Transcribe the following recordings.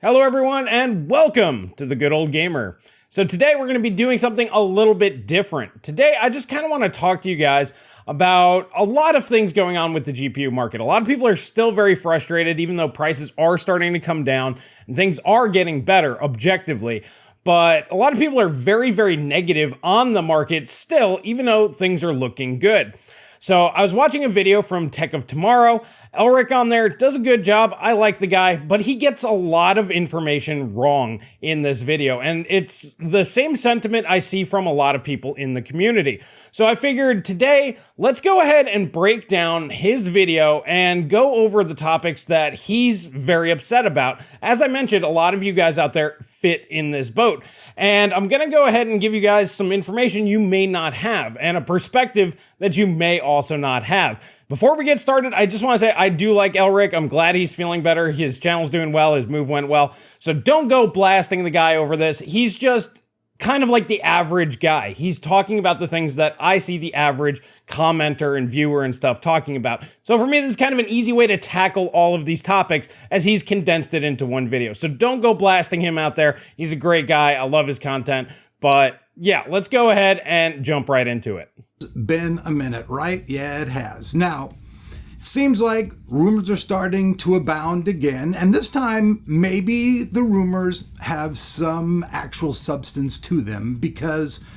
Hello everyone and welcome to The Good Old Gamer. So today we're going to be doing something a little bit different. Today I just kind of want to talk to you guys about a lot of things going on with the GPU market. A lot of people are still very frustrated even though prices are starting to come down and things are getting better objectively. But a lot of people are very, very negative on the market still, even though things are looking good. So I was watching a video from Tech of Tomorrow. Elric on there does a good job. I like the guy, but he gets a lot of information wrong in this video. And it's the same sentiment I see from a lot of people in the community. So I figured today, let's go ahead and break down his video and go over the topics that he's very upset about. As I mentioned, a lot of you guys out there fit in this boat. And I'm gonna go ahead and give you guys some information you may not have and a perspective that you may also not have. Before we get started, I just want to say I do like Elric. I'm glad he's feeling better. His channel's doing well. His move went well. So don't go blasting the guy over this. He's just kind of like the average guy. He's talking about the things that I see the average commenter and viewer and stuff talking about. So for me, this is kind of an easy way to tackle all of these topics as he's condensed it into one video. So don't go blasting him out there. He's a great guy. I love his content. But yeah, let's go ahead and jump right into it. Been a minute, right? Yeah, it has. Now, it seems like rumors are starting to abound again, and this time maybe the rumors have some actual substance to them because,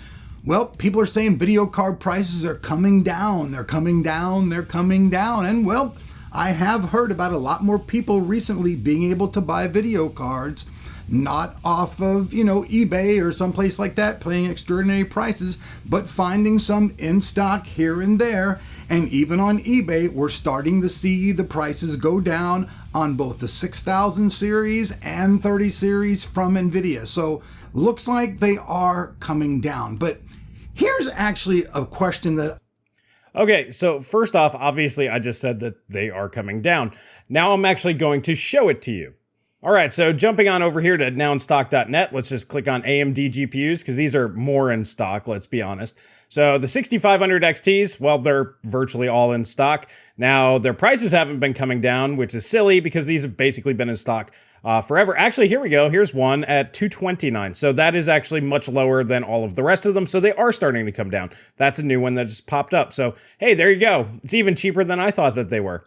well, people are saying video card prices are coming down, they're coming down, they're coming down, and well, I have heard about a lot more people recently being able to buy video cards not off of, eBay or someplace like that, paying extraordinary prices, but finding some in stock here and there. And even on eBay, we're starting to see the prices go down on both the 6000 series and 30 series from Nvidia. So looks like they are coming down. But here's actually a question that Okay, so first off, obviously I just said that they are coming down. Now I'm actually going to show it to you. All right, so jumping on over here to nowinstock.net, let's just click on AMD GPUs because these are more in stock, let's be honest. So the 6500 XTs, well, they're virtually all in stock. Now, their prices haven't been coming down, which is silly because these have basically been in stock forever. Actually, here we go. Here's one at $229. So that is actually much lower than all of the rest of them. So they are starting to come down. That's a new one that just popped up. So, hey, there you go. It's even cheaper than I thought that they were.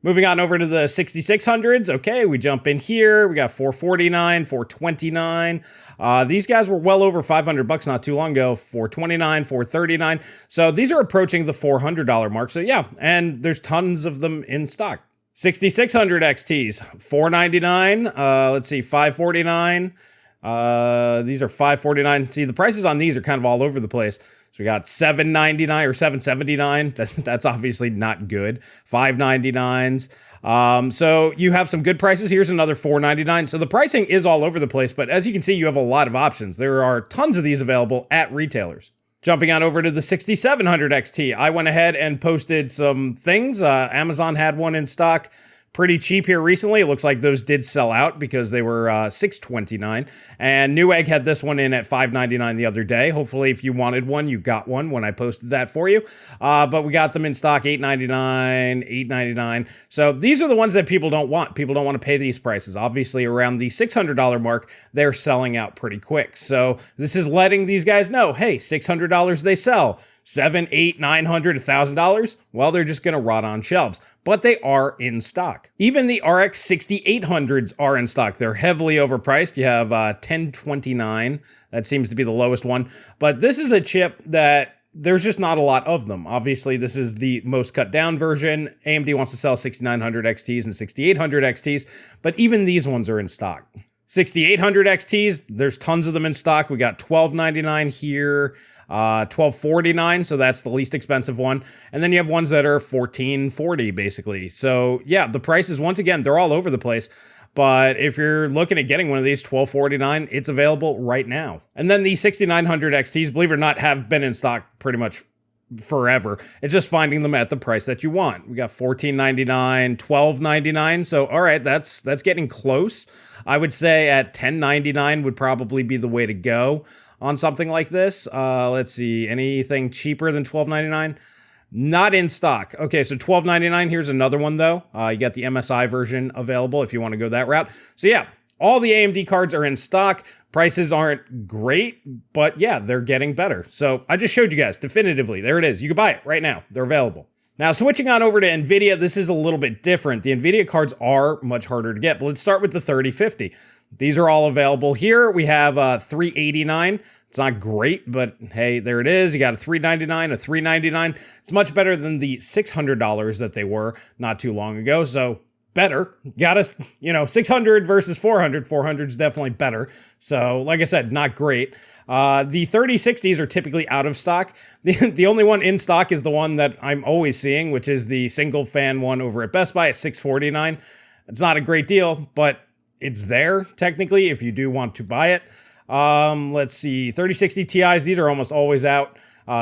Moving on over to the 6600s. Okay, we jump in here. We got $449, $429. These guys were well over $500 not too long ago. $429, $439. So these are approaching the $400 mark. So yeah, and there's tons of them in stock. 6600 XTs, $499. Let's see, $549. These are $549. See, the prices on these are kind of all over the place. So we got $799 or $779. That's obviously not good. $599s. So you have some good prices. Here's another $499. So the pricing is all over the place, but as you can see, you have a lot of options. There are tons of these available at retailers. Jumping on over to the 6700 XT, I went ahead and posted some things. Amazon had one in stock. Pretty cheap here recently. It looks like those did sell out because they were $629. And Newegg had this one in at $599 the other day. Hopefully, if you wanted one, you got one when I posted that for you. But we got them in stock, $899, $899. So these are the ones that people don't want. People don't want to pay these prices. Obviously, around the $600 mark, they're selling out pretty quick. So this is letting these guys know, hey, $600 they sell. $700, $800, $900, $1,000, well, they're just going to rot on shelves, but they are in stock. Even the RX 6800s are in stock. They're heavily overpriced. You have 1029. That seems to be the lowest one, but this is a chip that there's just not a lot of them. Obviously, this is the most cut down version. AMD wants to sell 6900 XTs and 6800 XTs, but even these ones are in stock. 6800 XTs, there's tons of them in stock. We got $1299 here, $1249, so that's the least expensive one. And then you have ones that are $1440 basically. So yeah, the prices, once again, they're all over the place. But if you're looking at getting one of these, $1249, it's available right now. And then the 6900 XTs, believe it or not, have been in stock pretty much forever. It's just finding them at the price that you want. We got $14.99, $12.99. So, all right, that's getting close. I would say at $10.99 would probably be the way to go on something like this. Let's see, anything cheaper than $12.99? Not in stock. Okay, so $12.99. Here's another one though. You got the MSI version available if you want to go that route. So yeah, All the AMD cards are in stock. Prices aren't great, but yeah, they're getting better. So I just showed you guys definitively. There it is. You can buy it right now. They're available. Now, switching on over to Nvidia, this is a little bit different. The Nvidia cards are much harder to get, but let's start with the 3050. These are all available here. We have a 389. It's not great, but hey, there it is. You got a 399, a 399. It's much better than the $600 that they were not too long ago. So better. Got us, 600 versus 400. 400 is definitely better. So like I said, not great. The 3060s are typically out of stock. The only one in stock is the one that I'm always seeing, which is the single fan one over at Best Buy at $649. It's not a great deal, but it's there technically if you do want to buy it. Let's see, 3060 Ti's, these are almost always out.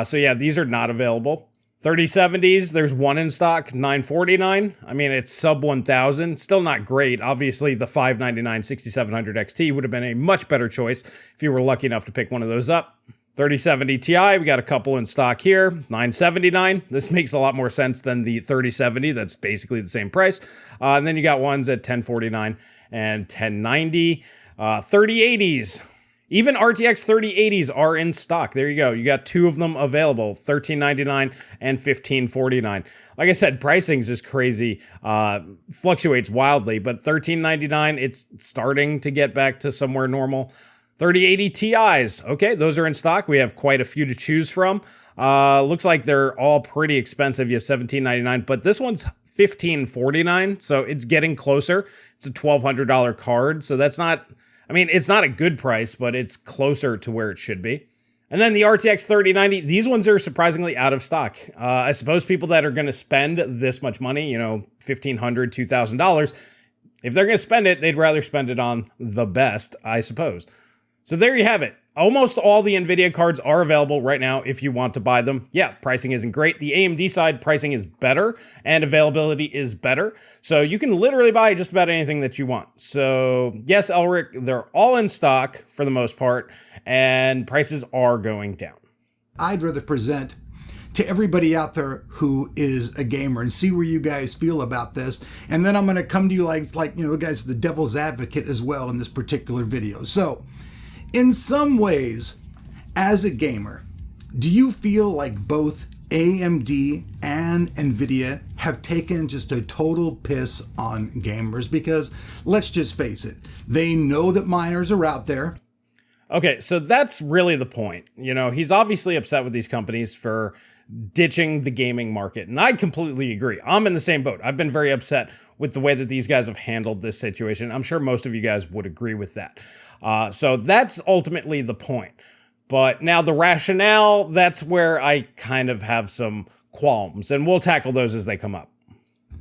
So yeah, these are not available. 3070s, there's one in stock, $949. I mean, it's sub 1,000, still not great. Obviously, the $599 6700 XT would have been a much better choice if you were lucky enough to pick one of those up. 3070 Ti, we got a couple in stock here, $979. This makes a lot more sense than the 3070, that's basically the same price. And then you got ones at $1049 and $1090. 3080s. Even RTX 3080s are in stock. There you go. You got two of them available, $1399 and $1549. Like I said, pricing is just crazy, fluctuates wildly, but $1399, it's starting to get back to somewhere normal. 3080 Ti's, okay, those are in stock. We have quite a few to choose from. Looks like they're all pretty expensive. You have $1799, but this one's $1549, so it's getting closer. It's a $1,200 card, so that's not... I mean, it's not a good price, but it's closer to where it should be. And then the RTX 3090, these ones are surprisingly out of stock. I suppose people that are going to spend this much money, $1,500, $2,000, if they're going to spend it, they'd rather spend it on the best, I suppose. So there you have it. Almost all the Nvidia cards are available right now if you want to buy them. Yeah, pricing isn't great. The AMD side, pricing is better and availability is better. So you can literally buy just about anything that you want. So yes, Elric, they're all in stock for the most part and prices are going down. I'd rather present to everybody out there who is a gamer and see where you guys feel about this. And then I'm going to come to you like guys, the devil's advocate as well in this particular video. So in some ways, as a gamer, do you feel like both AMD and Nvidia have taken just a total piss on gamers? Because let's just face it, they know that miners are out there. Okay, so that's really the point. He's obviously upset with these companies for ditching the gaming market. And I completely agree. I'm in the same boat. I've been very upset with the way that these guys have handled this situation. I'm sure most of you guys would agree with that. So that's ultimately the point. But now the rationale, that's where I kind of have some qualms, and we'll tackle those as they come up.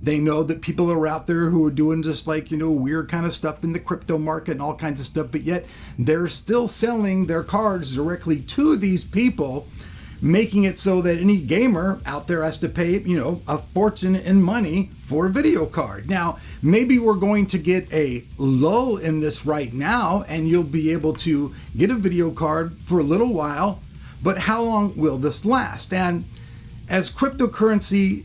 They know that people are out there who are doing just weird kind of stuff in the crypto market and all kinds of stuff, but yet they're still selling their cards directly to these people, making it so that any gamer out there has to pay, a fortune in money for a video card. Now, maybe we're going to get a lull in this right now, and you'll be able to get a video card for a little while, but how long will this last? And as cryptocurrency,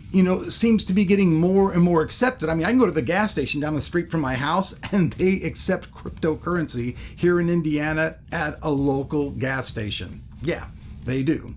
seems to be getting more and more accepted. I mean, I can go to the gas station down the street from my house and they accept cryptocurrency here in Indiana at a local gas station. Yeah, they do.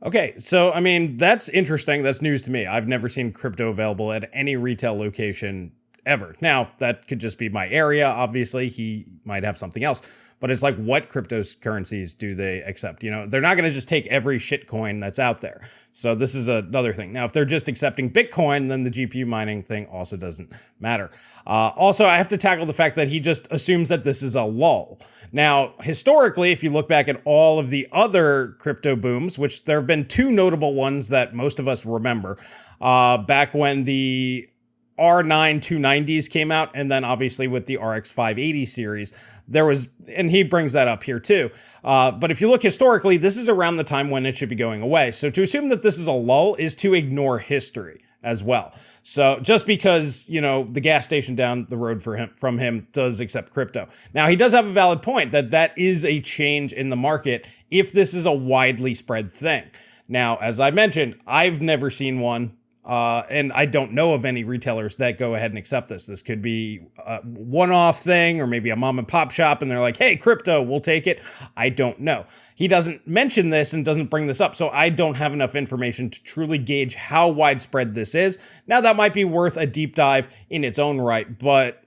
Okay, so I mean, that's interesting. That's news to me. I've never seen crypto available at any retail location ever. Now, that could just be my area. Obviously, he might have something else. But it's like, what cryptocurrencies do they accept? They're not going to just take every shitcoin that's out there. So this is another thing. Now, if they're just accepting Bitcoin, then the GPU mining thing also doesn't matter. Also, I have to tackle the fact that he just assumes that this is a lull. Now, historically, if you look back at all of the other crypto booms, which there have been two notable ones that most of us remember, back when the R9 290s came out, and then obviously with the RX 580 series, there was, and he brings that up here too. But if you look historically, this is around the time when it should be going away. So to assume that this is a lull is to ignore history as well. So just because, the gas station down the road from him does accept crypto. Now, he does have a valid point that is a change in the market if this is a widely spread thing. Now, as I mentioned, I've never seen one. And I don't know of any retailers that go ahead and accept this. This could be a one-off thing, or maybe a mom and pop shop and they're like, hey, crypto, we'll take it. I don't know. He doesn't mention this and doesn't bring this up, so I don't have enough information to truly gauge how widespread this is. Now, that might be worth a deep dive in its own right, but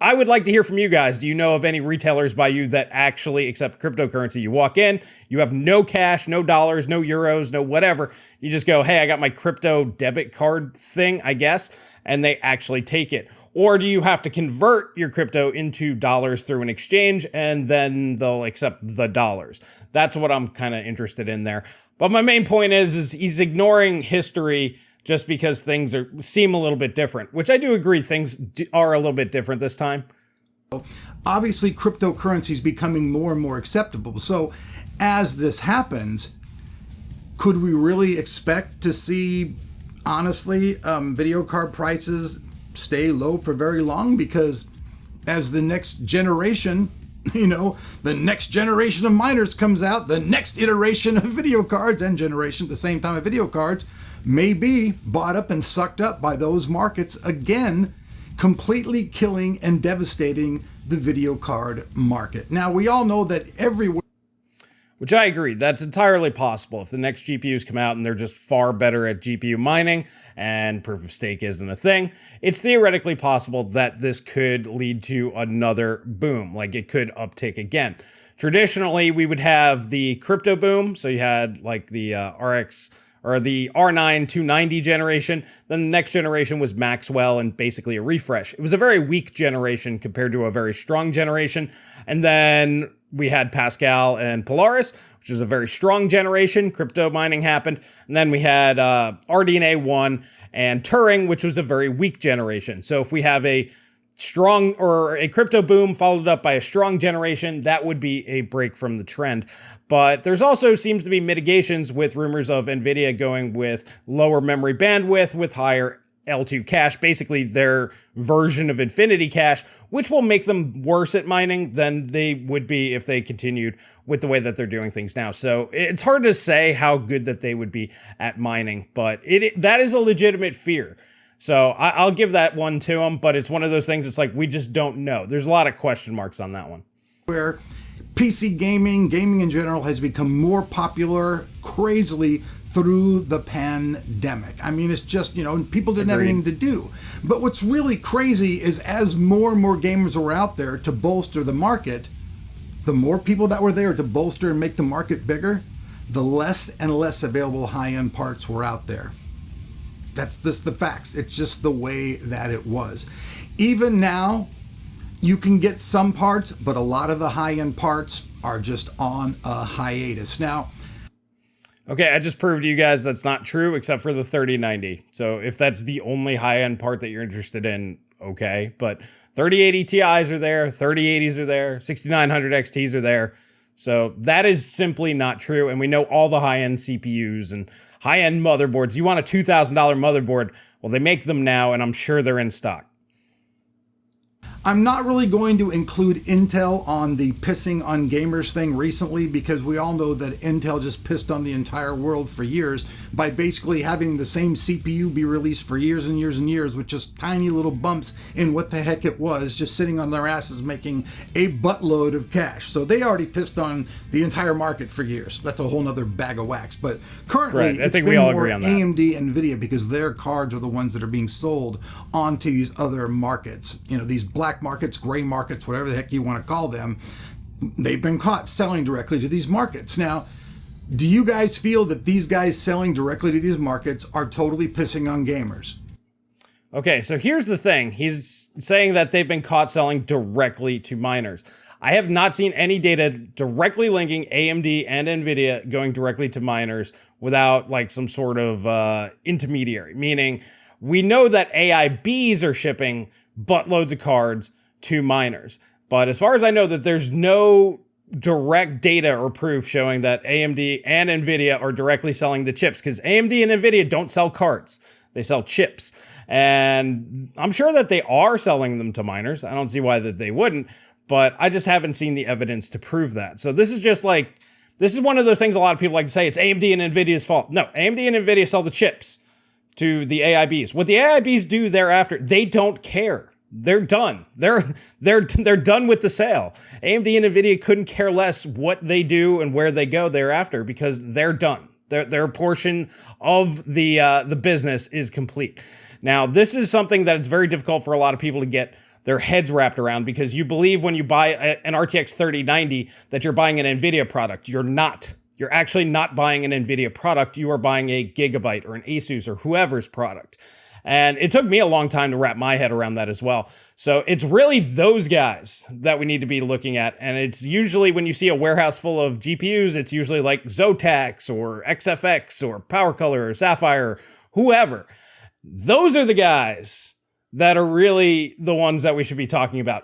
I would like to hear from you guys. Do you know of any retailers by you that actually accept cryptocurrency? You walk in, you have no cash, no dollars, no euros, no whatever. You just go, hey, I got my crypto debit card thing, I guess, and they actually take it. Or do you have to convert your crypto into dollars through an exchange and then they'll accept the dollars? That's what I'm kind of interested in there. But my main point is he's ignoring history just because things seem a little bit different, which I do agree things are a little bit different this time. Obviously, cryptocurrency is becoming more and more acceptable. So as this happens, could we really expect to see, honestly, video card prices stay low for very long? Because as the next generation, the next generation of miners comes out, the next iteration of video cards and generation at the same time of video cards may be bought up and sucked up by those markets again, completely killing and devastating the video card market. Now, we all know that everywhere. Which I agree, that's entirely possible. If the next GPUs come out and they're just far better at GPU mining and proof of stake isn't a thing, it's theoretically possible that this could lead to another boom, like it could uptick again. Traditionally, we would have the crypto boom, so you had like the RX or the R9 290 generation. Then the next generation was Maxwell and basically a refresh. It was a very weak generation compared to a very strong generation. And then we had Pascal and Polaris, which was a very strong generation. Crypto mining happened. And then we had RDNA 1 and Turing, which was a very weak generation. So if we have a strong or a crypto boom followed up by a strong generation, that would be a break from the trend. But there's also seems to be mitigations with rumors of Nvidia going with lower memory bandwidth with higher L2 cache, basically their version of Infinity Cache, which will make them worse at mining than they would be if they continued with the way that they're doing things now. So it's hard to say how good that they would be at mining, but that is a legitimate fear. So I'll give that one to them, but it's one of those things, it's like we just don't know. There's a lot of question marks on that one. Where PC gaming in general, has become more popular crazily through the pandemic. I mean, it's just, people didn't have anything to do. But what's really crazy is as more and more gamers were out there to bolster the market, the more people that were there to bolster and make the market bigger, the less and less available high-end parts were out there. That's just the facts. It's just the way that it was. Even now, you can get some parts, but a lot of the high-end parts are just on a hiatus. Now, okay, I just proved to you guys that's not true, except for the 3090. So if that's the only high-end part that you're interested in, okay. But 3080 Ti's are there, 3080s are there, 6900 XTs are there. So that is simply not true. And we know all the high-end CPUs and high-end motherboards. You want a $2,000 motherboard? Well, they make them now, and I'm sure they're in stock. I'm not really going to include Intel on the pissing on gamers thing recently, because we all know that Intel just pissed on the entire world for years by basically having the same CPU be released for years and years and years with just tiny little bumps in what the heck it was, just sitting on their asses making a buttload of cash. So they already pissed on the entire market for years. That's a whole nother bag of wax. But currently, right. it's been more AMD and Nvidia, because their cards are the ones that are being sold onto these other markets. These black markets, gray markets, whatever the heck you want to call them, they've been caught selling directly to these markets. Now, do you guys feel that these guys selling directly to these markets are totally pissing on gamers? Okay, so here's the thing. He's saying that they've been caught selling directly to miners. I have not seen any data directly linking AMD and Nvidia going directly to miners without like some sort of intermediary, meaning we know that AIBs are shipping buttloads of cards to miners. But as far as I know, that there's no direct data or proof showing that AMD and Nvidia are directly selling the chips, because AMD and Nvidia don't sell cards. They sell chips. And I'm sure that they are selling them to miners. I don't see why that they wouldn't, but I just haven't seen the evidence to prove that. So this is just like, this is one of those things a lot of people like to say, it's AMD and Nvidia's fault. No, AMD and Nvidia sell the chips to the AIBs. What the AIBs do thereafter, they don't care. They're done. They're done with the sale. AMD and Nvidia couldn't care less what they do and where they go thereafter because they're done. Their portion of the business is complete. Now, this is something that is very difficult for a lot of people to get their heads wrapped around because you believe when you buy an RTX 3090 that you're buying an Nvidia product. You're not. You're actually not buying an Nvidia product. You are buying a Gigabyte or an Asus or whoever's product. And it took me a long time to wrap my head around that as well. So it's really those guys that we need to be looking at. And it's usually when you see a warehouse full of GPUs, it's usually like Zotac or XFX or PowerColor or Sapphire, or whoever. Those are the guys that are really the ones that we should be talking about.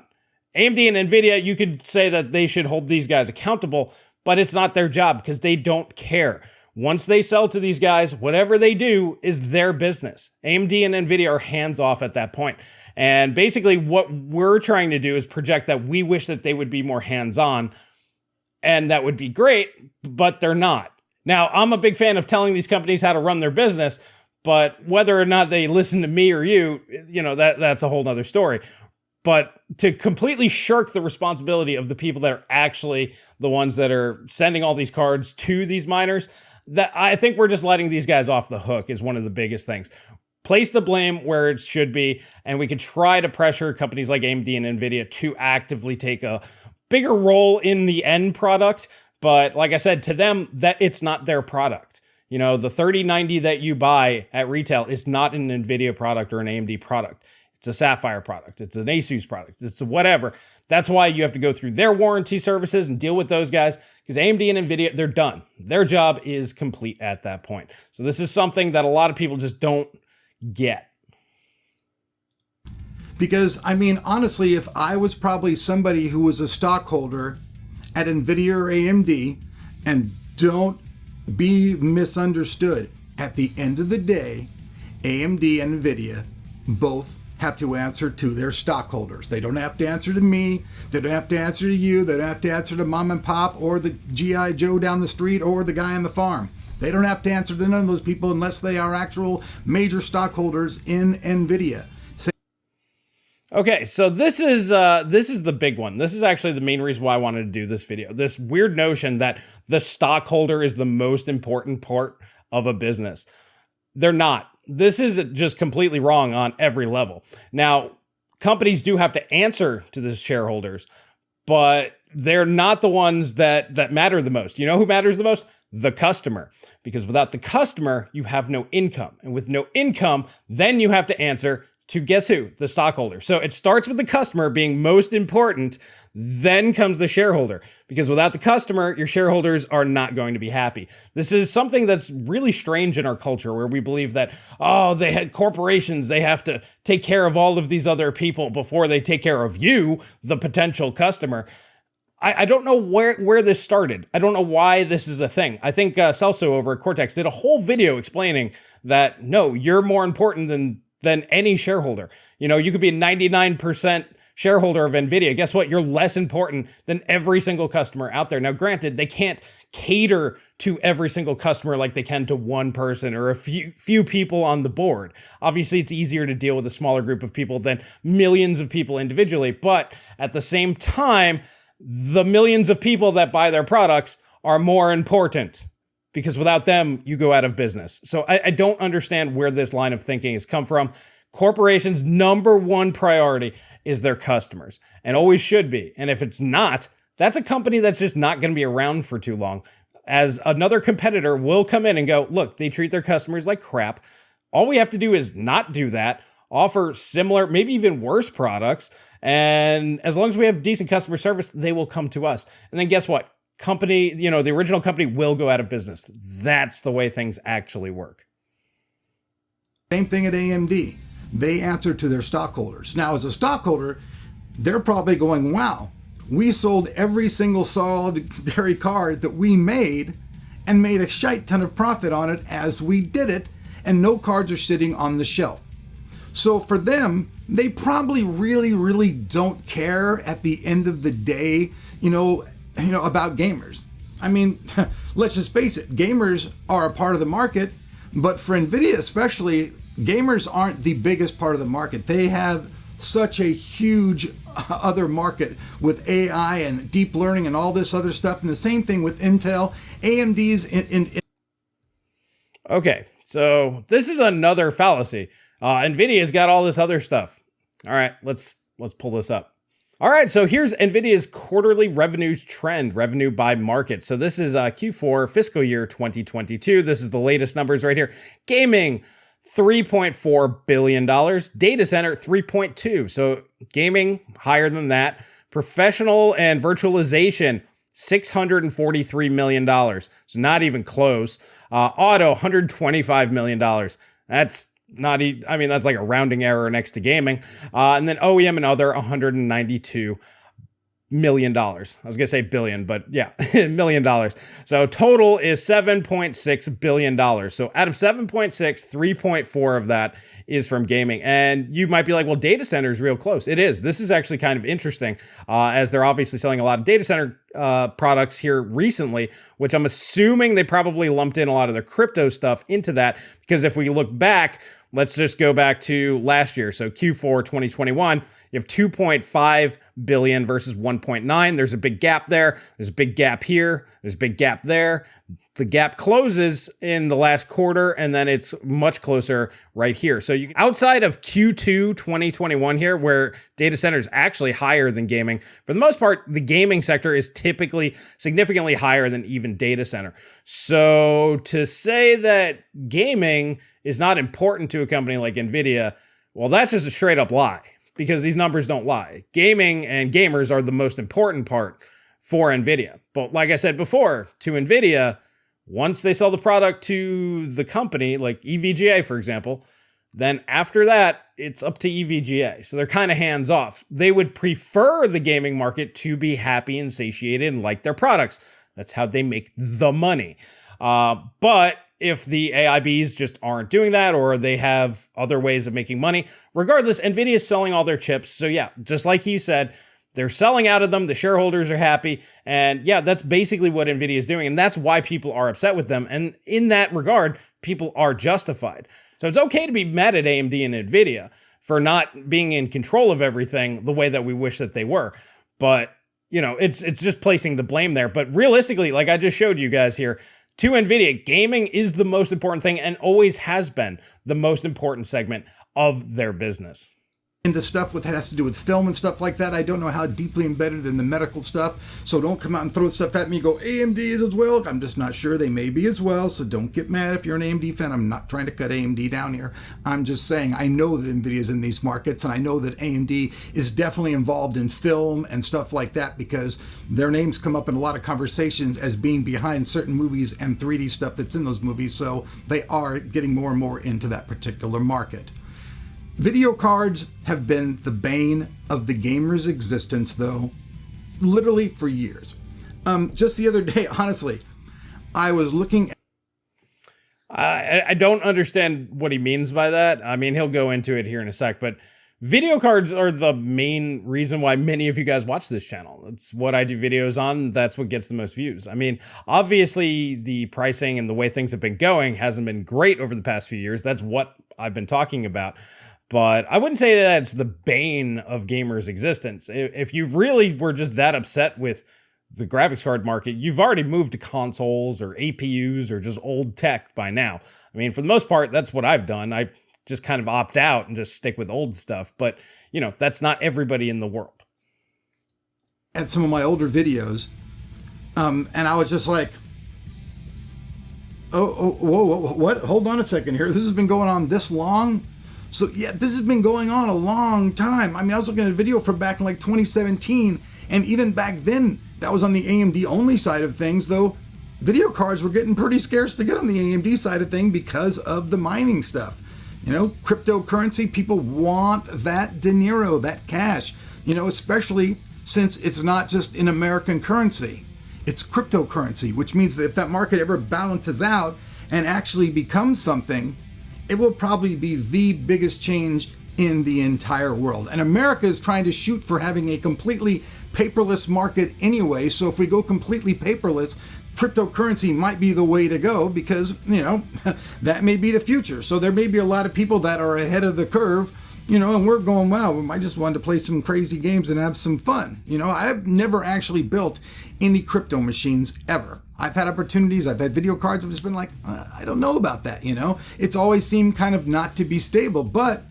AMD and Nvidia, you could say that they should hold these guys accountable, but it's not their job because they don't care. Once they sell to these guys, whatever they do is their business. AMD and Nvidia are hands off at that point. And basically what we're trying to do is project that we wish that they would be more hands-on, and that would be great, but they're not. Now, I'm a big fan of telling these companies how to run their business, but whether or not they listen to me or you, that's a whole nother story. But to completely shirk the responsibility of the people that are actually the ones that are sending all these cards to these miners, that I think we're just letting these guys off the hook is one of the biggest things. Place the blame where it should be, and we could try to pressure companies like AMD and Nvidia to actively take a bigger role in the end product. But like I said, to them, that it's not their product. The 3090 that you buy at retail is not an Nvidia product or an AMD product. It's a Sapphire product. It's an Asus product. It's whatever. That's why you have to go through their warranty services and deal with those guys, because AMD and Nvidia, they're done. Their job is complete at that point. So this is something that a lot of people just don't get. Because, honestly, if I was probably somebody who was a stockholder at Nvidia or AMD, and don't be misunderstood, at the end of the day, AMD and Nvidia both have to answer to their stockholders. They don't have to answer to me. They don't have to answer to you. They don't have to answer to mom and pop or the GI Joe down the street or the guy on the farm. They don't have to answer to none of those people unless they are actual major stockholders in Nvidia. Okay, so this is the big one. This is actually the main reason why I wanted to do this video. This weird notion that the stockholder is the most important part of a business. They're not. This is just completely wrong on every level. Now, companies do have to answer to the shareholders, but they're not the ones that matter the most. You know who matters the most? The customer. Because without the customer, you have no income. And with no income, then you have to answer to guess who? The stockholder. So it starts with the customer being most important, then comes the shareholder. Because without the customer, your shareholders are not going to be happy. This is something that's really strange in our culture where we believe that, they had corporations, they have to take care of all of these other people before they take care of you, the potential customer. I don't know where this started. I don't know why this is a thing. I think Celso over at Cortex did a whole video explaining that, no, you're more important than any shareholder. You could be a 99% shareholder of Nvidia. Guess what? You're less important than every single customer out there. Now, granted, they can't cater to every single customer like they can to one person or a few people on the board. Obviously, it's easier to deal with a smaller group of people than millions of people individually. But at the same time, the millions of people that buy their products are more important, because without them, you go out of business. So I don't understand where this line of thinking has come from. Corporations' number one priority is their customers, and always should be. And if it's not, that's a company that's just not going to be around for too long, as another competitor will come in and go, look, they treat their customers like crap. All we have to do is not do that, offer similar, maybe even worse products, and as long as we have decent customer service, they will come to us. And then guess what? Company, the original company will go out of business. That's the way things actually work. Same thing at AMD. They answer to their stockholders. Now, as a stockholder, they're probably going, wow, we sold every single solitary card that we made and made a shite ton of profit on it as we did it, and no cards are sitting on the shelf. So for them, they probably really, really don't care at the end of the day, about gamers. Let's just face it, gamers are a part of the market, but for Nvidia especially, gamers aren't the biggest part of the market. They have such a huge other market with AI and deep learning and all this other stuff. And the same thing with Intel, AMD's Okay, so this is another fallacy. Nvidia's got all this other stuff. All right, let's pull this up. All right, so here's Nvidia's quarterly revenues trend, revenue by market. So this is Q4 fiscal year 2022. This is the latest numbers right here. Gaming, $3.4 billion. Data center, 3.2. So gaming, higher than that. Professional and virtualization, $643 million. So not even close. Auto, $125 million. That's not, I mean, that's like a rounding error next to gaming. And then OEM and other, $192 million. I was going to say billion, but yeah, $1 million. So total is $7.6 billion. So out of 7.6, 3.4 of that is from gaming. And you might be like, well, data center is real close. It is. This is actually kind of interesting, as they're obviously selling a lot of data center products here recently, which I'm assuming they probably lumped in a lot of their crypto stuff into that, because if we look back, let's just go back to last year. So Q4 2021, you have 2.5 billion versus 1.9. There's a big gap there. There's a big gap here. There's a big gap there. The gap closes in the last quarter, and then it's much closer right here. So you, outside of Q2 2021 here, where data center is actually higher than gaming, for the most part, the gaming sector is typically significantly higher than even data center. So to say that gaming is not important to a company like Nvidia, well, that's just a straight up lie, because these numbers don't lie. Gaming and gamers are the most important part for Nvidia. But like I said before, to Nvidia, once they sell the product to the company, like EVGA, for example, then after that, it's up to EVGA. So they're kind of hands off. They would prefer the gaming market to be happy and satiated and like their products. That's how they make the money. But if the AIBs just aren't doing that, or they have other ways of making money, regardless, Nvidia is selling all their chips. So yeah, just like he said, they're selling out of them. The shareholders are happy. And yeah, that's basically what Nvidia is doing. And that's why people are upset with them. And in that regard, people are justified. So it's okay to be mad at AMD and Nvidia for not being in control of everything the way that we wish that they were. But, you know, it's just placing the blame there. But realistically, like I just showed you guys here, to Nvidia, gaming is the most important thing and always has been the most important segment of their business. Into stuff that has to do with film and stuff like that. I don't know how deeply embedded in the medical stuff, so don't come out and throw stuff at me and go, AMD is as well. I'm just not sure. They may be as well, so don't get mad if you're an AMD fan. I'm not trying to cut AMD down here. I'm just saying I know that NVIDIA is in these markets, and I know that AMD is definitely involved in film and stuff like that, because their names come up in a lot of conversations as being behind certain movies and 3D stuff that's in those movies, so they are getting more and more into that particular market. Video cards have been the bane of the gamer's existence, though, literally for years. Just the other day, honestly, I was looking at... I don't understand what he means by that. I mean, he'll go into it here in a sec, but video cards are the main reason why many of you guys watch this channel. That's what I do videos on. That's what gets the most views. I mean, obviously the pricing and the way things have been going hasn't been great over the past few years. That's what I've been talking about. But I wouldn't say that it's the bane of gamers' existence. If you really were just that upset with the graphics card market, you've already moved to consoles or APUs or just old tech by now. I mean, for the most part, that's what I've done. I just kind of opt out and just stick with old stuff. But, you know, that's not everybody in the world. At some of my older videos, and I was just like, whoa, what? Hold on a second here. This has been going on this long? So yeah, this has been going on a long time. I mean, I was looking at a video from back in like 2017, and even back then, that was on the AMD only side of things, though video cards were getting pretty scarce to get on the AMD side of thing because of the mining stuff. You know, cryptocurrency, people want that dinero, that cash, you know, especially since it's not just in American currency. It's cryptocurrency, which means that if that market ever balances out and actually becomes something, it will probably be the biggest change in the entire world. And America is trying to shoot for having a completely paperless market anyway. So if we go completely paperless, cryptocurrency might be the way to go because, that may be the future. So there may be a lot of people that are ahead of the curve, and we're going, wow, I just wanted to play some crazy games and have some fun. I've never actually built any crypto machines ever. I've had opportunities, I've had video cards, I've just been like, I don't know about that, It's always seemed kind of not to be stable, but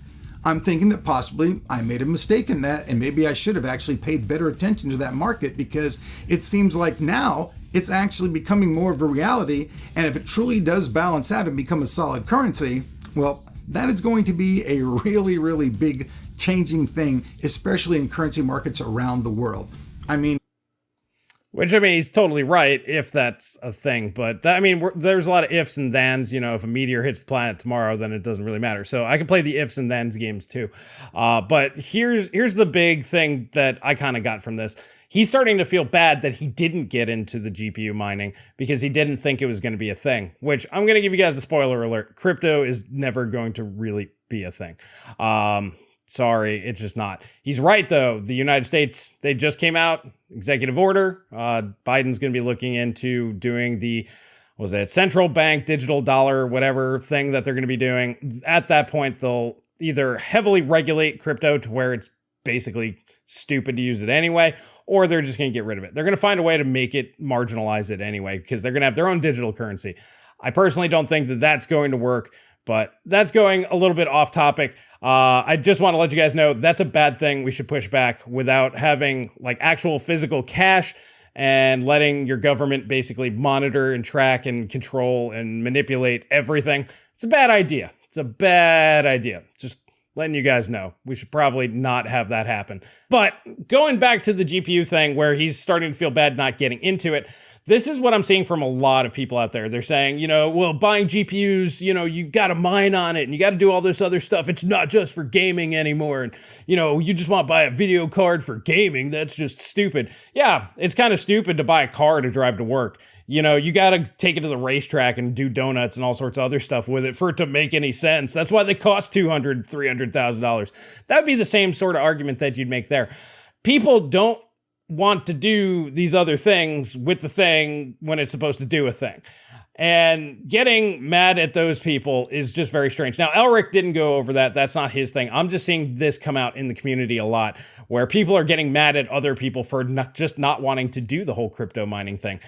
I'm thinking that possibly I made a mistake in that, and maybe I should have actually paid better attention to that market, because it seems like now it's actually becoming more of a reality, and if it truly does balance out and become a solid currency, well, that is going to be a really, really big changing thing, especially in currency markets around the world. Which, he's totally right if that's a thing. But, there's a lot of ifs and thens. If a meteor hits the planet tomorrow, then it doesn't really matter. So I can play the ifs and thens games too. But here's the big thing that I kind of got from this. He's starting to feel bad that he didn't get into the GPU mining because he didn't think it was going to be a thing. Which, I'm going to give you guys a spoiler alert. Crypto is never going to really be a thing. Sorry, it's just not. He's right, though. The United States, they just came out, executive order. Biden's going to be looking into doing the, central bank digital dollar, whatever thing that they're going to be doing. At that point, they'll either heavily regulate crypto to where it's basically stupid to use it anyway, or they're just going to get rid of it. They're going to find a way to make it, marginalize it anyway, because they're going to have their own digital currency. I personally don't think that that's going to work. But that's going a little bit off topic. I just want to let you guys know that's a bad thing. We should push back without having actual physical cash and letting your government basically monitor and track and control and manipulate everything. It's a bad idea. It's a bad idea. Just letting you guys know. We should probably not have that happen. But going back to the GPU thing where he's starting to feel bad not getting into it, this is what I'm seeing from a lot of people out there. They're saying, buying GPUs, you got to mine on it and you got to do all this other stuff. It's not just for gaming anymore. And, you just want to buy a video card for gaming. That's just stupid. Yeah, it's kind of stupid to buy a car to drive to work. You got to take it to the racetrack and do donuts and all sorts of other stuff with it for it to make any sense. That's why they cost $200,000, $300,000. That'd be the same sort of argument that you'd make there. People don't want to do these other things with the thing when it's supposed to do a thing. And getting mad at those people is just very strange. Now, Elric didn't go over that. That's not his thing. I'm just seeing this come out in the community a lot, where people are getting mad at other people for not wanting to do the whole crypto mining thing.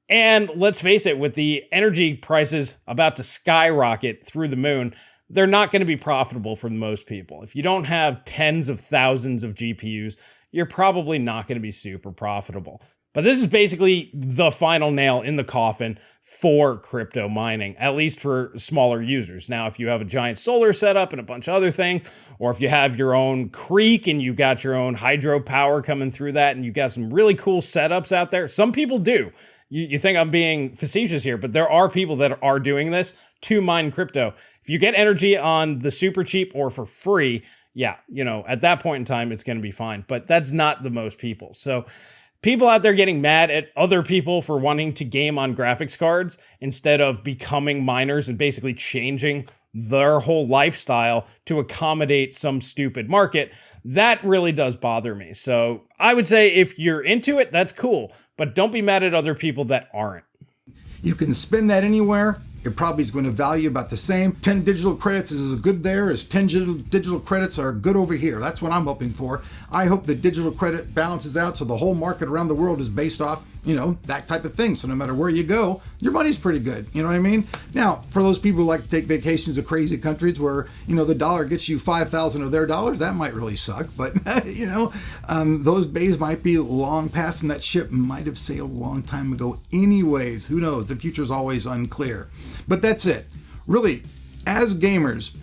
And let's face it, with the energy prices about to skyrocket through the moon, they're not going to be profitable for most people. If you don't have tens of thousands of GPUs, you're probably not going to be super profitable. But this is basically the final nail in the coffin for crypto mining, at least for smaller users. Now, if you have a giant solar setup and a bunch of other things, or if you have your own creek and you got your own hydropower coming through that and you got some really cool setups out there, some people do. You think I'm being facetious here, but there are people that are doing this to mine crypto. If you get energy on the super cheap or for free, yeah, at that point in time, it's going to be fine. But that's not the most people. So people out there getting mad at other people for wanting to game on graphics cards instead of becoming miners and basically changing their whole lifestyle to accommodate some stupid market, that really does bother me. So I would say if you're into it, that's cool, but don't be mad at other people that aren't. You can spend that anywhere. It probably is going to value about the same. 10 digital credits is as good there as 10 digital credits are good over here. That's what I'm hoping for. I hope the digital credit balances out so the whole market around the world is based off, that type of thing. So no matter where you go, your money's pretty good. You know what I mean? Now, for those people who like to take vacations to crazy countries where, the dollar gets you 5,000 of their dollars, that might really suck. But, those days might be long past and that ship might have sailed a long time ago anyways. Who knows? The future's always unclear. But that's it. Really, as gamers,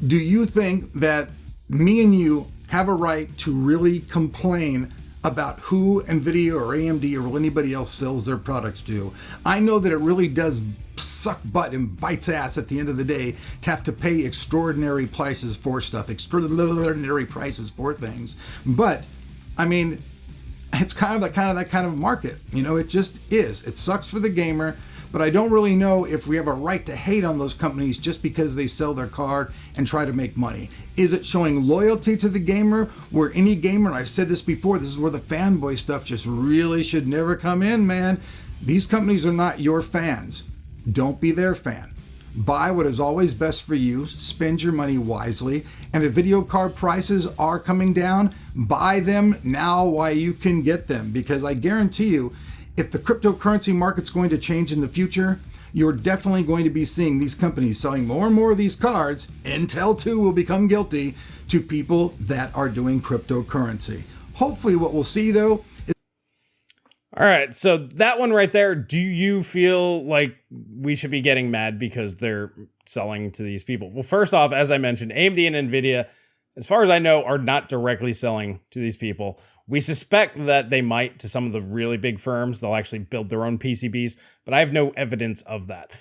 do you think that me and you have a right to really complain about who Nvidia or AMD or anybody else sells their products to? I know that it really does suck butt and bites ass at the end of the day to have to pay extraordinary prices for stuff, extraordinary prices for things. But, it's kind of that kind of market. It just is. It sucks for the gamer. But I don't really know if we have a right to hate on those companies just because they sell their card and try to make money. Is it showing loyalty to the gamer, where any gamer, and I've said this before, this is where the fanboy stuff just really should never come in, man. These companies are not your fans. Don't be their fan. Buy what is always best for you, spend your money wisely, and if video card prices are coming down, buy them now while you can get them, because I guarantee you, if the cryptocurrency market's going to change in the future, you're definitely going to be seeing these companies selling more and more of these cards. Intel too will become guilty to people that are doing cryptocurrency. Hopefully what we'll see though is... All right, so that one right there, do you feel like we should be getting mad because they're selling to these people? Well, first off, as I mentioned, AMD and Nvidia, as far as I know, are not directly selling to these people. We suspect that they might to some of the really big firms. They'll actually build their own PCBs, but I have no evidence of that.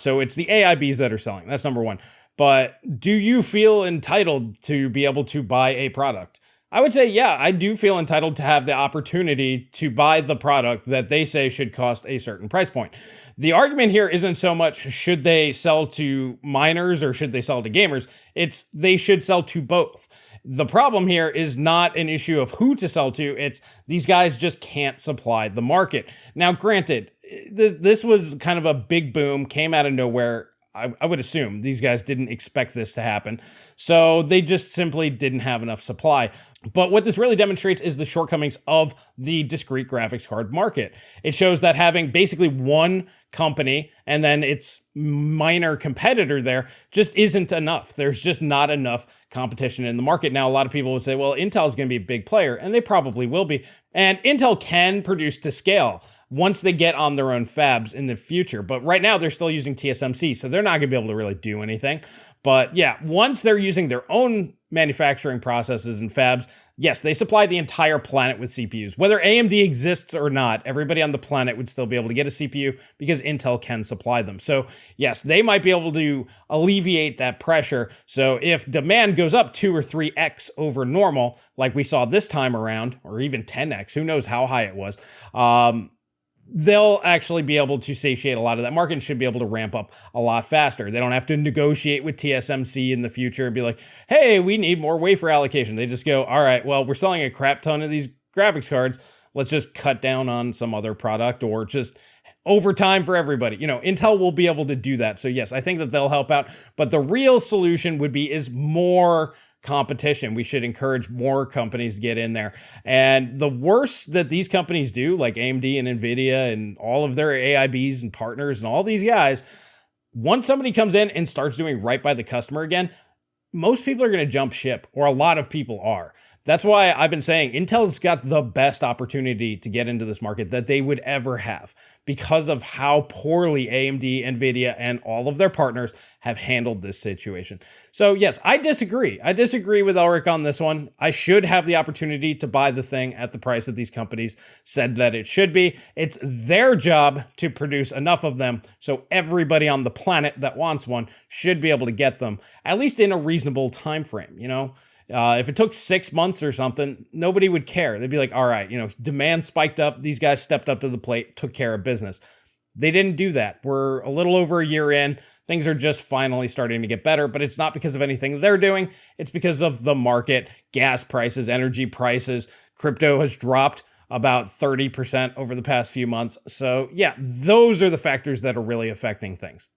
So it's the AIBs that are selling. That's number one. But do you feel entitled to be able to buy a product? I would say, yeah, I do feel entitled to have the opportunity to buy the product that they say should cost a certain price point. The argument here isn't so much should they sell to miners or should they sell to gamers. It's they should sell to both. The problem here is not an issue of who to sell to. It's these guys just can't supply the market. Now, granted, this was kind of a big boom, came out of nowhere. I would assume these guys didn't expect this to happen. So they just simply didn't have enough supply. But what this really demonstrates is the shortcomings of the discrete graphics card market. It shows that having basically one company and then its minor competitor there just isn't enough. There's just not enough competition in the market. Now, a lot of people would say, well, Intel is going to be a big player, and they probably will be. And Intel can produce to scale once they get on their own fabs in the future. But right now they're still using TSMC, so they're not gonna be able to really do anything. But yeah, once they're using their own manufacturing processes and fabs, yes, they supply the entire planet with CPUs. Whether AMD exists or not, everybody on the planet would still be able to get a CPU because Intel can supply them. So yes, they might be able to alleviate that pressure. So if demand goes up 2 or 3x over normal, like we saw this time around, or even 10x, who knows how high it was, they'll actually be able to satiate a lot of that market and should be able to ramp up a lot faster. They don't have to negotiate with TSMC in the future and be like, hey, we need more wafer allocation. They just go, all right, well, we're selling a crap ton of these graphics cards. Let's just cut down on some other product or just overtime for everybody. You know, Intel will be able to do that. So yes, I think that they'll help out. But the real solution would be is more competition. We should encourage more companies to get in there. And the worse that these companies do, like AMD and Nvidia and all of their AIBs and partners and all these guys, once somebody comes in and starts doing right by the customer again, most people are going to jump ship, or a lot of people are. That's why I've been saying Intel's got the best opportunity to get into this market that they would ever have because of how poorly AMD, Nvidia, and all of their partners have handled this situation. So yes, I disagree. I disagree with Elric on this one. I should have the opportunity to buy the thing at the price that these companies said that it should be. It's their job to produce enough of them so everybody on the planet that wants one should be able to get them, at least in a reasonable time frame, you know? If it took 6 months or something, nobody would care. They'd be like, all right, you know, demand spiked up. These guys stepped up to the plate, took care of business. They didn't do that. We're a little over a year in. Things are just finally starting to get better, but it's not because of anything they're doing. It's because of the market, gas prices, energy prices. Crypto has dropped about 30% over the past few months. So yeah, those are the factors that are really affecting things.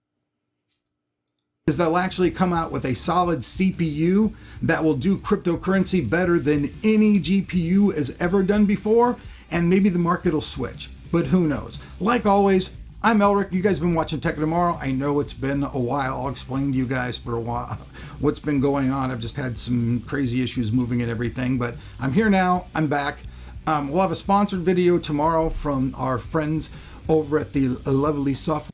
Is they'll actually come out with a solid CPU that will do cryptocurrency better than any GPU has ever done before, and maybe the market will switch, but who knows. Like always, I'm Elric. You guys have been watching Tech Tomorrow. I know it's been a while. I'll explain to you guys for a while what's been going on. I've just had some crazy issues moving and everything, but I'm here now. I'm back. We'll have a sponsored video tomorrow from our friends over at the Lovely Software.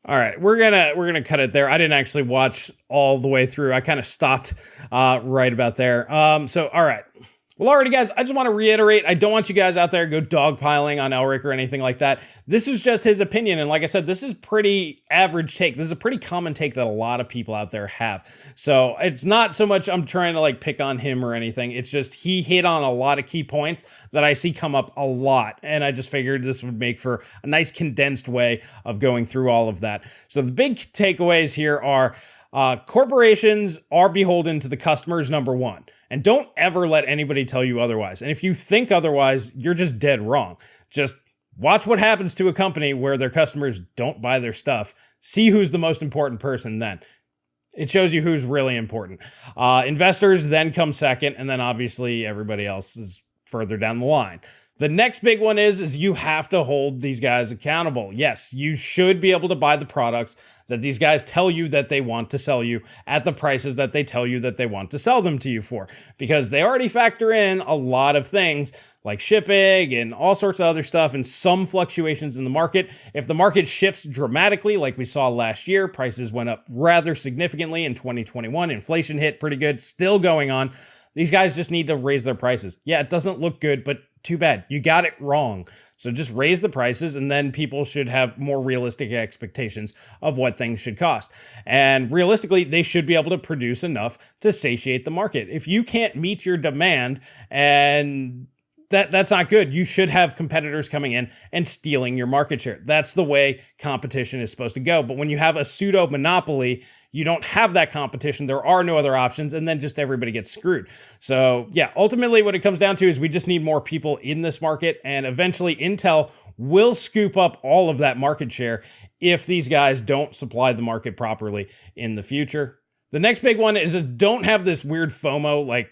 All right, we're gonna cut it there. I didn't actually watch all the way through. I kind of stopped right about there. So all right. Well, alrighty, guys, I just want to reiterate, I don't want you guys out there go dogpiling on Elric or anything like that. This is just his opinion, and like I said, this is pretty average take. This is a pretty common take that a lot of people out there have. So it's not so much I'm trying to like pick on him or anything. It's just he hit on a lot of key points that I see come up a lot, and I just figured this would make for a nice condensed way of going through all of that. So the big takeaways here are corporations are beholden to the customers, number one. And don't ever let anybody tell you otherwise. And if you think otherwise, you're just dead wrong. Just Watch what happens to a company where their customers don't buy their stuff. See who's the most important person then. It shows you who's really important. Investors then come second, and then obviously everybody else is further down the line. The next big one is you have to hold these guys accountable. Yes, you should be able to buy the products that these guys tell you that they want to sell you at the prices that they tell you that they want to sell them to you for, because they already factor in a lot of things like shipping and all sorts of other stuff and some fluctuations in the market. If the market shifts dramatically, like we saw last year, prices went up rather significantly in 2021. Inflation hit pretty good, still going on. These guys just need to raise their prices. Yeah, it doesn't look good, but too bad. You got it wrong. So just raise the prices, and then people should have more realistic expectations of what things should cost. And realistically, they should be able to produce enough to satiate the market. If you can't meet your demand, and that's not good. You should have competitors coming in and stealing your market share. That's the way competition is supposed to go. But when you have a pseudo monopoly, you don't have that competition. There are no other options, and then just everybody gets screwed. So yeah, ultimately what it comes down to is we just need more people in this market, and eventually Intel will scoop up all of that market share if these guys don't supply the market properly in the future. The next big one is just don't have this weird FOMO, like,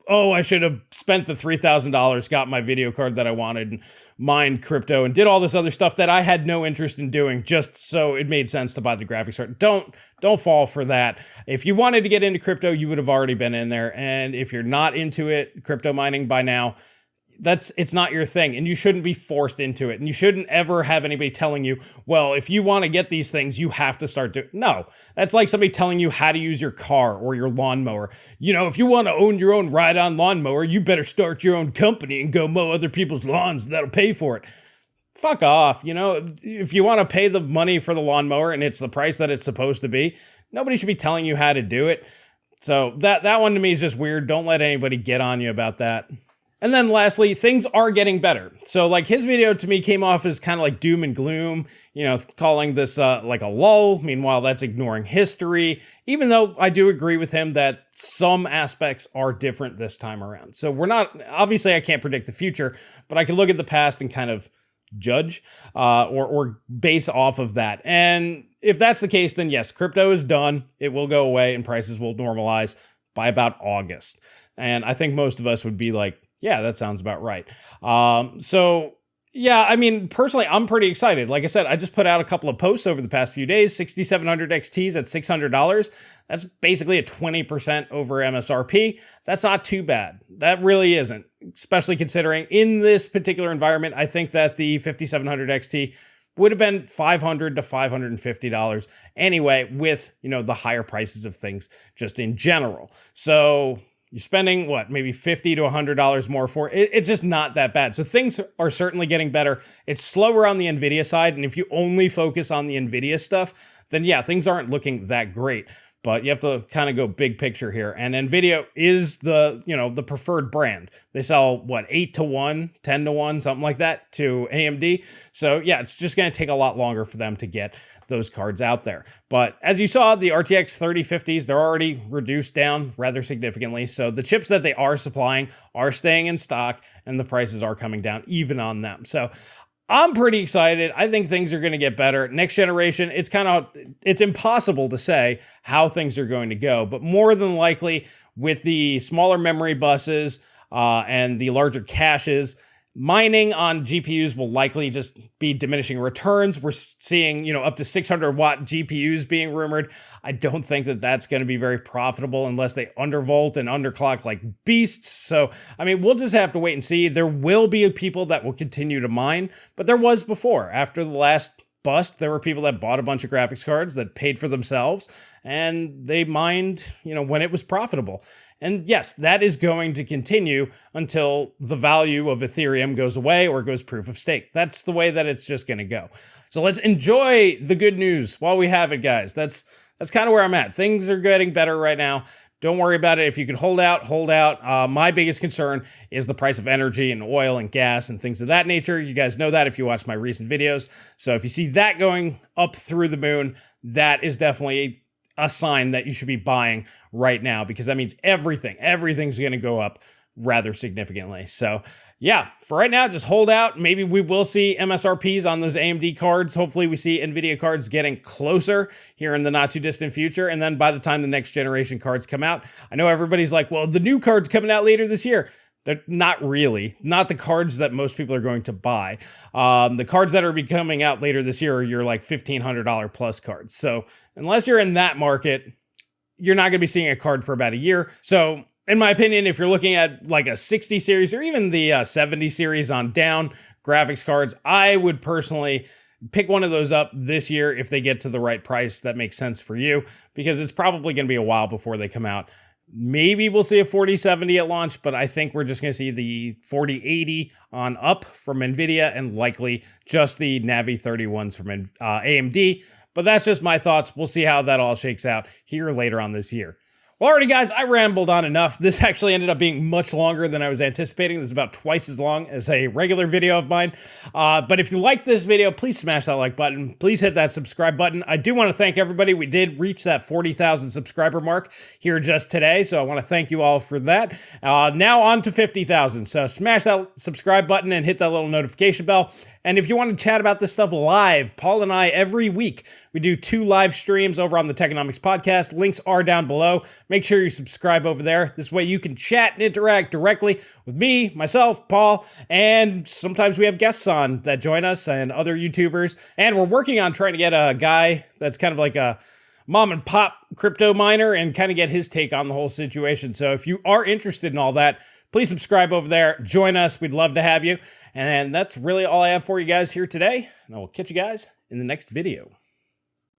oh, I should have spent the $3,000, got my video card that I wanted, and mined crypto, and did all this other stuff that I had no interest in doing just so it made sense to buy the graphics card. Don't fall for that. If you wanted to get into crypto, you would have already been in there. And if you're not into it, crypto mining by now, it's not your thing, and you shouldn't be forced into it. And you shouldn't ever have anybody telling you, well, if you want to get these things, you have to start doing. No, that's like somebody telling you how to use your car or your lawnmower. You know, if you want to own your own ride-on lawnmower, you better start your own company and go mow other people's lawns. That'll pay for it. Fuck off. You know, if you want to pay the money for the lawnmower and it's the price that it's supposed to be, nobody should be telling you how to do it. So that one to me is just weird. Don't let anybody get on you about that. And then lastly, things are getting better. So like his video to me came off as kind of like doom and gloom, you know, calling this like a lull. Meanwhile, that's ignoring history, even though I do agree with him that some aspects are different this time around. So we're not, obviously I can't predict the future, but I can look at the past and kind of judge or base off of that. And if that's the case, then yes, crypto is done. It will go away and prices will normalize by about August. And I think most of us would be like, yeah, that sounds about right. So yeah, I mean, personally, I'm pretty excited. Like I said, I just put out a couple of posts over the past few days, 6700 XTs at $600. That's basically a 20% over MSRP. That's not too bad. That really isn't, especially considering in this particular environment, I think that the 5700 XT would have been $500 to $550 anyway, with, you know, the higher prices of things just in general. So you're spending what, maybe $50 to $100 more for it. It's just not that bad. So things are certainly getting better. It's slower on the Nvidia side. And if you only focus on the Nvidia stuff, then yeah, things aren't looking that great. But you have to kind of go big picture here. And Nvidia is the, you know, the preferred brand. They sell what, 8 to 1, 10 to 1, something like that to AMD. So yeah, it's just going to take a lot longer for them to get those cards out there. But as you saw, the RTX 3050s, they're already reduced down rather significantly. So the chips that they are supplying are staying in stock and the prices are coming down even on them. So I'm pretty excited. I think things are going to get better. Next generation, it's impossible to say how things are going to go, but more than likely with the smaller memory buses and the larger caches, mining on GPUs will likely just be diminishing returns. We're seeing, you know, up to 600 watt GPUs being rumored. I don't think that that's going to be very profitable unless they undervolt and underclock like beasts. So, I mean, we'll just have to wait and see. There will be people that will continue to mine, but there was before. After the last bust, there were people that bought a bunch of graphics cards that paid for themselves and they mined, you know, when it was profitable. And yes, that is going to continue until the value of Ethereum goes away or goes proof of stake. That's the way that it's just going to go. So let's enjoy the good news while we have it, guys. That's kind of where I'm at. Things are getting better right now. Don't worry about it. If you can hold out, hold out. My biggest concern is the price of energy and oil and gas and things of that nature. You guys know that if you watch my recent videos. So if you see that going up through the moon, that is definitely a sign that you should be buying right now, because that means everything's going to go up rather significantly. So yeah, for right now, just hold out. Maybe we will see MSRPs on those AMD cards. Hopefully we see Nvidia cards getting closer here in the not too distant future. And then by the time the next generation cards come out, I know everybody's like, well, the new card's coming out later this year. They're not really, not the cards that most people are going to buy. The cards that are coming out later this year are your like $1,500 plus cards. So unless you're in that market, you're not going to be seeing a card for about a year. So in my opinion, if you're looking at like a 60 series or even the 70 series on down graphics cards, I would personally pick one of those up this year if they get to the right price that makes sense for you, because it's probably going to be a while before they come out. Maybe we'll see a 4070 at launch, but I think we're just going to see the 4080 on up from Nvidia and likely just the Navi 31s from AMD. But that's just my thoughts. We'll see how that all shakes out here later on this year. Well, alrighty guys, I rambled on enough. This actually ended up being much longer than I was anticipating. This is about twice as long as a regular video of mine. But if you like this video, please smash that like button. Please hit that subscribe button. I do want to thank everybody. We did reach that 40,000 subscriber mark here just today, so I want to thank you all for that. Now on to 50,000. So smash that subscribe button and hit that little notification bell. And if you want to chat about this stuff live, Paul and I, every week, we do 2 live streams over on the Techonomics podcast. Links are down below. Make sure you subscribe over there. This way you can chat and interact directly with me, myself, Paul, and sometimes we have guests on that join us and other YouTubers. And we're working on trying to get a guy that's kind of like a mom and pop crypto miner and kind of get his take on the whole situation. So if you are interested in all that, please subscribe over there. Join us. We'd love to have you. And that's really all I have for you guys here today. And I will catch you guys in the next video.